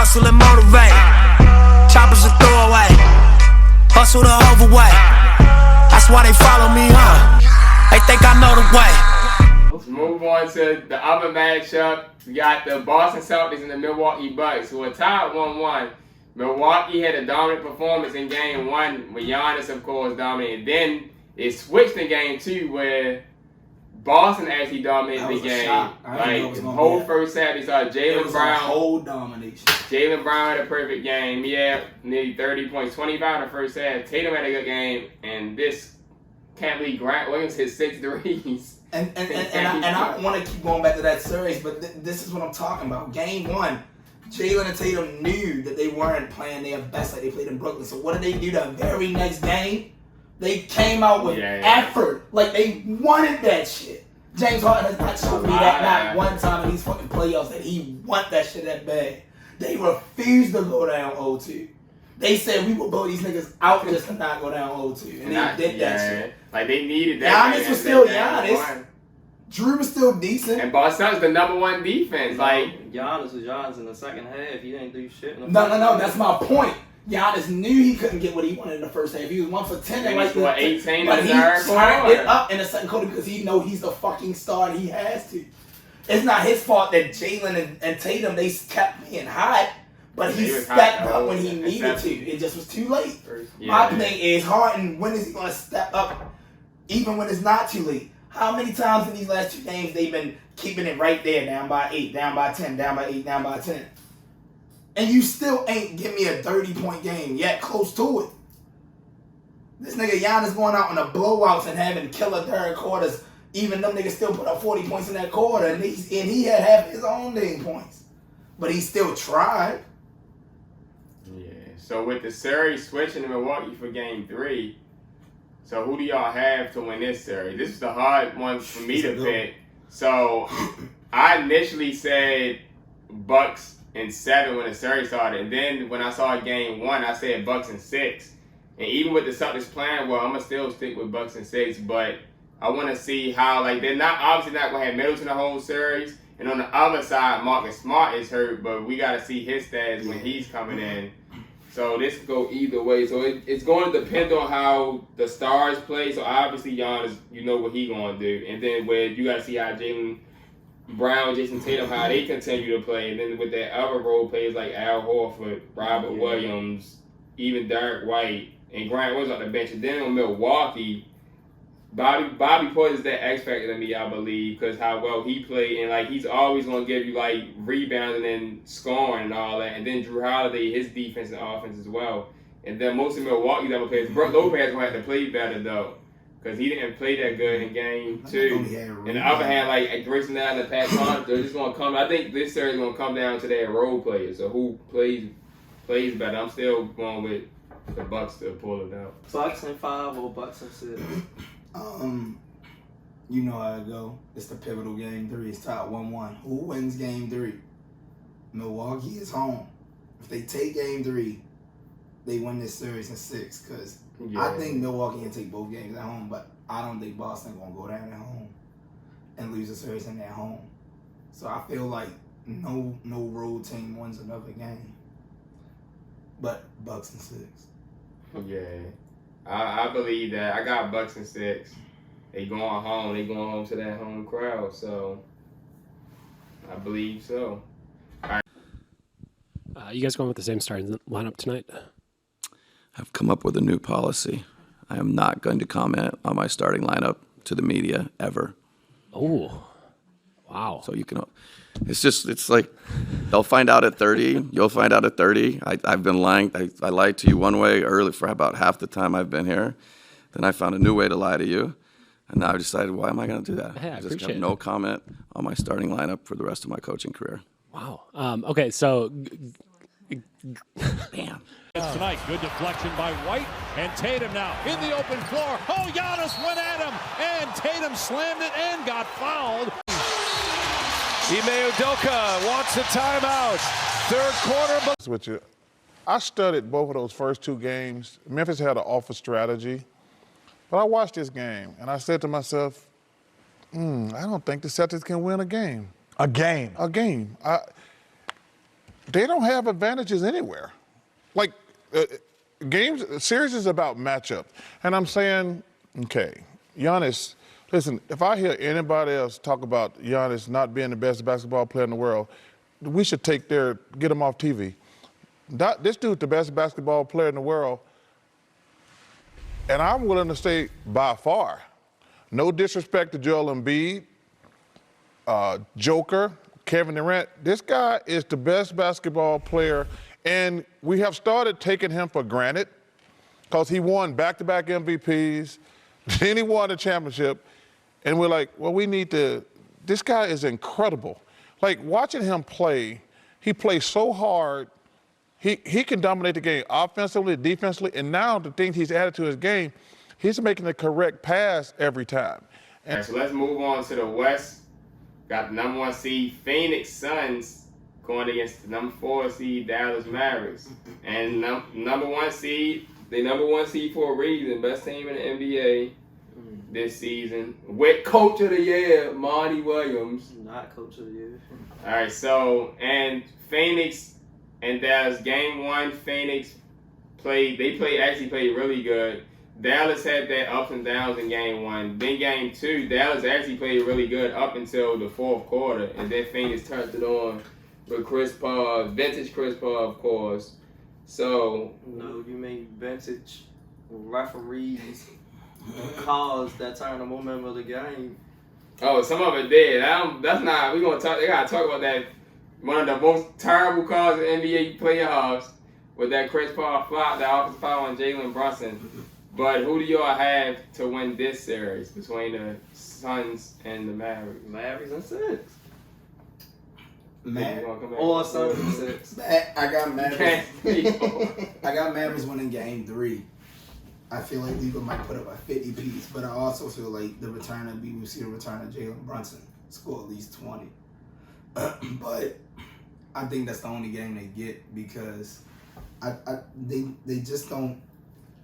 hustle and motivate. Choppers a throwaway. Hustle the overweight. That's why they follow me, huh? They think I know the way. Let's move on to the other matchup. We got the Boston Celtics and the Milwaukee Bucks, who are tied 1-1. Milwaukee had a dominant performance in Game 1, with Giannis, of course, dominated. Then it switched in Game 2, where Boston actually dominated the game. Like, the whole first half, you saw Jaylen Brown. Whole domination. Jaylen Brown had a perfect game. He had nearly 30 points, 25 in the first half. Tatum had a good game, and this can't believe Grant Williams hit 6 threes. And I don't want to keep going back to that series, but this is what I'm talking about. Game 1, Jaylen and Tatum knew that they weren't playing their best like they played in Brooklyn. So what did they do the very next game? They came out with effort. Like they wanted that shit. James Harden has not shown me that not one time in these fucking playoffs that he want that shit that bad. They refused to go down 0-2. They said we will blow these niggas out just to not go down 0-2. And they did that shit. Like they needed that. Giannis was still Giannis. Drew was still decent. And Boston's the #1 defense. Like Giannis was Giannis in the second half. He didn't do shit. No. That's my point. Giannis knew he couldn't get what he wanted in the first half. He was 1 for 10 and like 18 but he turned it up in the second quarter because he know he's the fucking star and he has to. It's not his fault that Jaylen and Tatum, they kept being hot, but he stepped up when he needed to. It just was too late. My thing is, Harden, when is he going to step up even when it's not too late? How many times in these last 2 games they've been keeping it right there, down by 8, down by 10, down by 8, down by 10? And you still ain't give me a 30-point game yet, close to it. This nigga Giannis going out on the blowouts and having killer third quarters. Even them niggas still put up 40 points in that quarter, and he had half his own dang points. But he still tried. Yeah. So with the series switching to Milwaukee for Game 3, so who do y'all have to win this series? This is the hard one for me to pick. So I initially said Bucks in 7 when the series started, and then when I saw Game 1, I said Bucks in 6. And even with the Celtics playing well, I'm gonna still stick with Bucks in 6. But I want to see how, like, they're not obviously not gonna have Middleton the whole series. And on the other side, Marcus Smart is hurt, but we gotta see his stats when he's coming in. So this could go either way. So it's going to depend on how the stars play. So obviously Giannis, you know what he gonna do, and then where you gotta see how Jaylen Brown, Jason Tatum, how they continue to play. And then with that other role players like Al Horford, Robert Williams, even Derek White, and Grant Williams on the bench. And then on Milwaukee, Bobby Portis is that X factor to me, I believe, because how well he played. And like he's always going to give you like rebounding and scoring and all that. And then Drew Holiday, his defense and offense as well. And then most of Milwaukee's other players, Brook Lopez going to have to play better though, because he didn't play that good in Game 2. And the other hand, like Grayson Allen and Pat Connaughton, they're just going to come. I think this series is going to come down to their role players. So who plays better? I'm still going with the Bucks to pull it out. Bucks in 5 or Bucks in 6? You know how it go. It's the pivotal Game 3. It's tied 1-1. Who wins Game 3? Milwaukee is home. If they take Game 3, they win this series in 6. Because I think Milwaukee can take both games at home, but I don't think Boston gonna go down at home and lose the series in their home. So I feel like no road team wins another game. But Bucks in 6. Yeah. I believe that. I got Bucks in 6. They going home. They going home to that home crowd. So I believe so. All right. You guys going with the same starting lineup tonight? I've come up with a new policy. I am not going to comment on my starting lineup to the media ever. Oh, wow. So you can. It's like they'll find out at 30. You'll find out at 30. I've been lying. I lied to you one way early for about half the time I've been here. Then I found a new way to lie to you. And now I decided, why am I going to do that? Hey, I just appreciate have no comment on my starting lineup for the rest of my coaching career. Wow. Okay, so. Bam. Tonight, good deflection by White, and Tatum now in the open floor. Oh, Giannis went at him, and Tatum slammed it and got fouled. Ime Udoka wants a timeout. Third quarter. With you, I studied both of those first 2 games. Memphis had an awful strategy, but I watched this game, and I said to myself, I don't think the Celtics can win a game. A game? A game. they don't have advantages anywhere. Like, series is about matchup. And I'm saying, okay, Giannis, listen, if I hear anybody else talk about Giannis not being the best basketball player in the world, we should get him off TV. This dude's the best basketball player in the world, and I'm willing to say by far. No disrespect to Joel Embiid, Joker, Kevin Durant. This guy is the best basketball player, and we have started taking him for granted because he won back-to-back MVPs, then he won the championship, and we're like, well, this guy is incredible. Like, watching him play, he plays so hard. He can dominate the game offensively, defensively, and now the things he's added to his game, he's making the correct pass every time. All right, so let's move on to the West. Got the number 1 seed Phoenix Suns going against the number 4 seed Dallas Mavericks. And number 1 seed, the number 1 seed for a reason, best team in the NBA this season. With Coach of the Year, Monty Williams. Not Coach of the Year. All right, so, and Phoenix and Dallas, game 1, Phoenix actually played really good. Dallas had their ups and downs in game 1. Then game 2, Dallas actually played really good up until the 4th quarter. And then Phoenix turned it on with Chris Paul, vintage Chris Paul, of course. So. No, you mean vintage referees calls that turn the momentum of the game. Oh, some of it did. That's not, they gotta talk about that. One of the most terrible calls in NBA playoffs with that Chris Paul flop, that offensive foul on Jalen Brunson. But who do y'all have to win this series between the Suns and the Mavericks? Mavericks and 6. Or Suns and 6. I got Mavericks. I got Mavericks winning game 3. I feel like Luka might put up a 50 piece, but I also feel like we see the return of Jalen Brunson score at least 20. But I think that's the only game they get because they just don't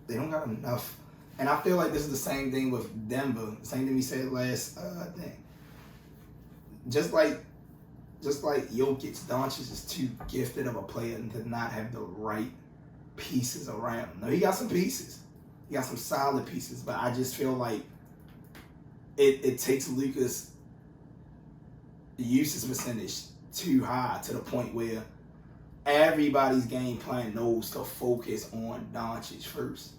got enough. And I feel like this is the same thing with Denver. Same thing we said last thing. Just like Jokic, Doncic is too gifted of a player and to not have the right pieces around him. No, he got some pieces. He got some solid pieces, but I just feel like it takes Luka's usage percentage too high to the point where everybody's game plan knows to focus on Doncic first.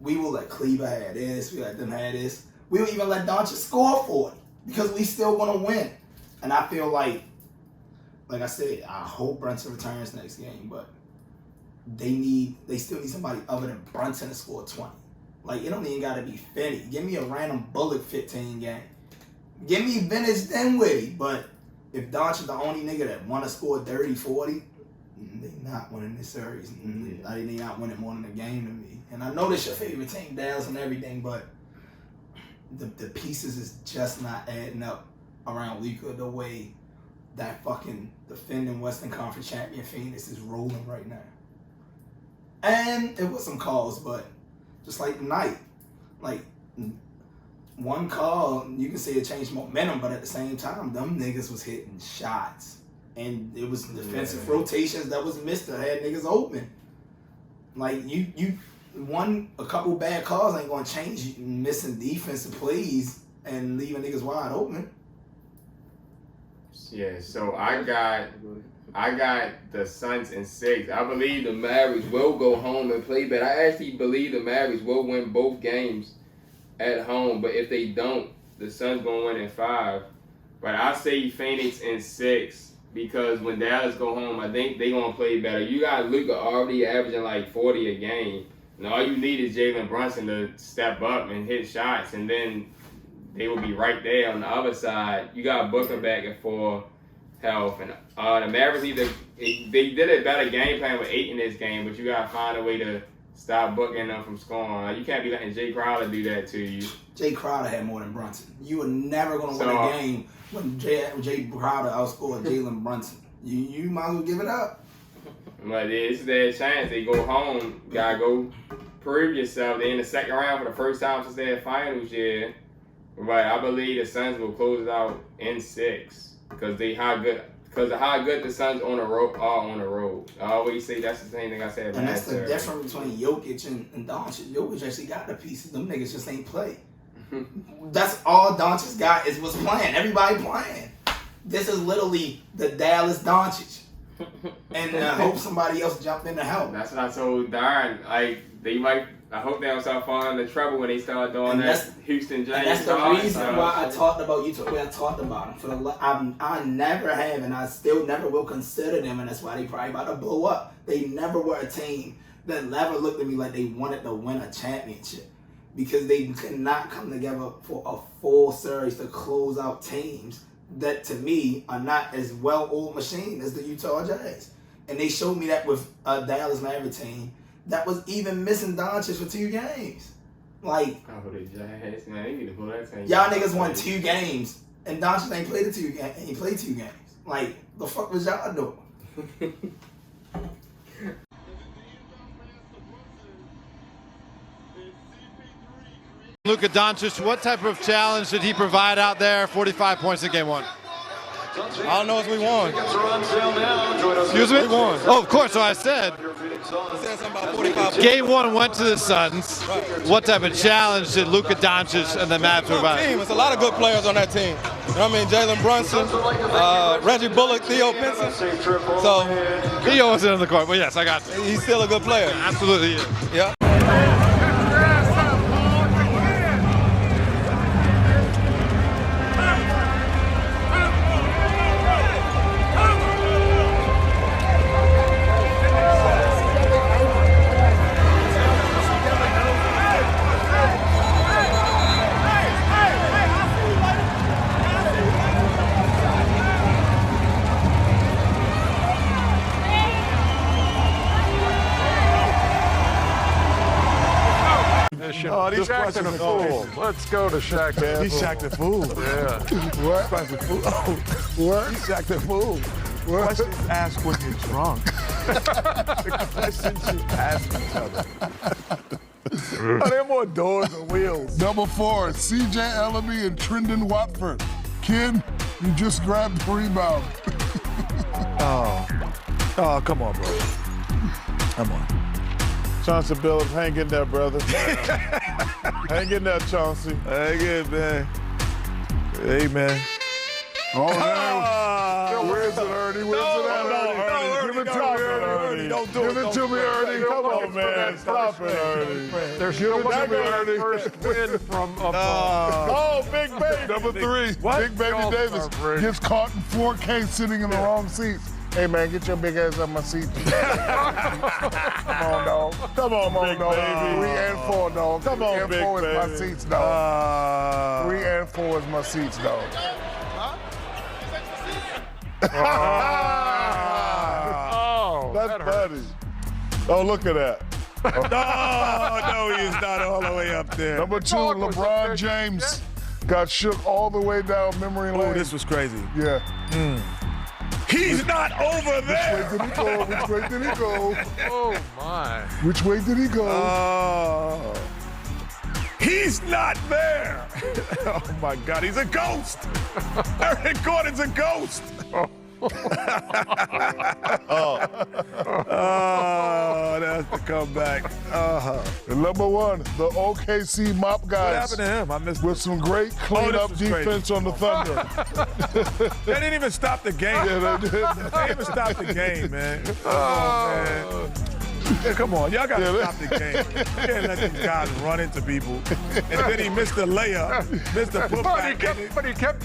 We will let Cleaver have this. We let them have this. We will even let Doncic score 40 because we still want to win. And I feel like I said, I hope Brunson returns next game, but they still need somebody other than Brunson to score 20. Like, it don't even got to be Finney. Give me a random Bullock 15 game. Give me Vintage Dinwiddie. But if Doncic the only nigga that want to score 30, 40, they not winning this series. They not winning more than a game to me. And I know this your favorite team, Dallas and everything, but the pieces is just not adding up around Luka the way that fucking defending Western Conference champion Phoenix is rolling right now. And it was some calls, but just like tonight, like one call, you can say it changed momentum, but at the same time, them niggas was hitting shots. And it was defensive rotations that was missed that had niggas open. Like, a couple bad calls ain't gonna change you missing defensive plays and leaving niggas wide open. Yeah, so I got the Suns in 6. I believe the Mavericks will go home and play better. I actually believe the Mavericks will win both games at home, but if they don't, the Suns gonna win in 5. But I say Phoenix in 6 because when Dallas go home, I think they gonna play better. You got Luka already averaging like 40 a game, and all you need is Jalen Brunson to step up and hit shots, and then they will be right there on the other side. You got Booker back at full health, and the Mavericks they did a better game plan with 8 in this game, but you gotta find a way to stop booking them from scoring. You can't be letting Jay Crowder do that to you. Jay Crowder had more than Brunson. You were never gonna win a game when Jay Crowder outscored Jalen Brunson. You might as well give it up. But it's their chance. They go home, gotta go prove yourself. They're in the second round for the first time since their finals year. But I believe the Suns will close it out in 6 because Because of how good the Suns on the road are on the road. I always say that's the same thing I said. And that's the difference between Jokic and Doncic. Jokic actually got the pieces. Them niggas just ain't play. That's all Doncic got was playing. Everybody playing. This is literally the Dallas Doncic. And I hope somebody else jumped in to help. That's what I told Darrin. Like, I hope they don't start falling into trouble when they start doing that Houston James. And that's the reason why I talked about I talked about them. I never have, and I still never will consider them, and that's why they probably about to blow up. They never were a team that never looked at me like they wanted to win a championship, because they could not come together for a full series to close out teams that, to me, are not as well-oiled machine as the Utah Jazz. And they showed me that with a Dallas Maverick team that was even missing Doncic for 2 games. Like, the Jazz, man, they need to pull that team. Y'all niggas won 2 games, and Doncic ain't played 2 games. He played 2 games. Like, the fuck was y'all doing? Luka Doncic, what type of challenge did he provide out there? 45 points in game 1. I don't know if we won. Excuse me? We won. Oh, of course. So I said. Game 1 went to the Suns. Right. What type of challenge did Luka Doncic and the Mavs provide? It's a lot of good players on that team. You know what I mean? Jalen Brunson, Reggie Bullock, Theo Pinson. So Theo wasn't in the court, but yes, I got you. He's still a good player. Absolutely. Yeah. Oh, he's acting a fool. Let's go to Shaq. He's acting a fool. Yeah. What? What? He's acting a fool. What? Questions asked when you're drunk. The questions you ask each other. Are there more doors or wheels? Number 4, C.J. Ellamy and Trendon Watford. Ken, you just grabbed the rebound. Oh, come on, bro. Come on. Chauncey Billups, hang in there, brother. Hang in there, Chauncey. Hang in, man. Hey, man. Oh, where's it, Ernie? Where's it at, Ernie? Give it to me, Ernie. Don't do it. Give it to me, Ernie. Come on, man. Stop it, Ernie. There's Give it to me, Ernie. first win from Big Baby. Number 3, What? Big Baby Davis gets caught in 4K sitting in the wrong seats. Hey, man, get your big ass on my seat. Come on, dog. Come on, Big dog. baby. 3 and 4, dog. Come on, 3 and big 4 is my baby. seats, dog. 3 and 4 is my seats, dog. That's funny. Oh, look at that. No, he is not all the way up there. Number 2, LeBron James got shook all the way down memory lane. Oh, this was crazy. Yeah. He's not over there. Which way did he go? Oh, my. Which way did he go? Oh. He's not there. Oh, my God. He's a ghost. Eric Gordon's a ghost. Oh, that's the comeback. And number 1, the OKC mop guys. What happened to him? I missed with some great cleanup defense on the Thunder. They didn't even stop the game. Yeah, they did. They didn't even stop the game, man. Oh, man. Yeah, come on, y'all got to stop the game. You can't let these guys run into people. And then he missed the layup, missed the putback. But he kept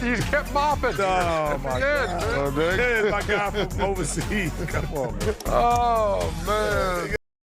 mopping. Oh, my God. Oh, There's my guy from overseas. Come on, man. Oh, man.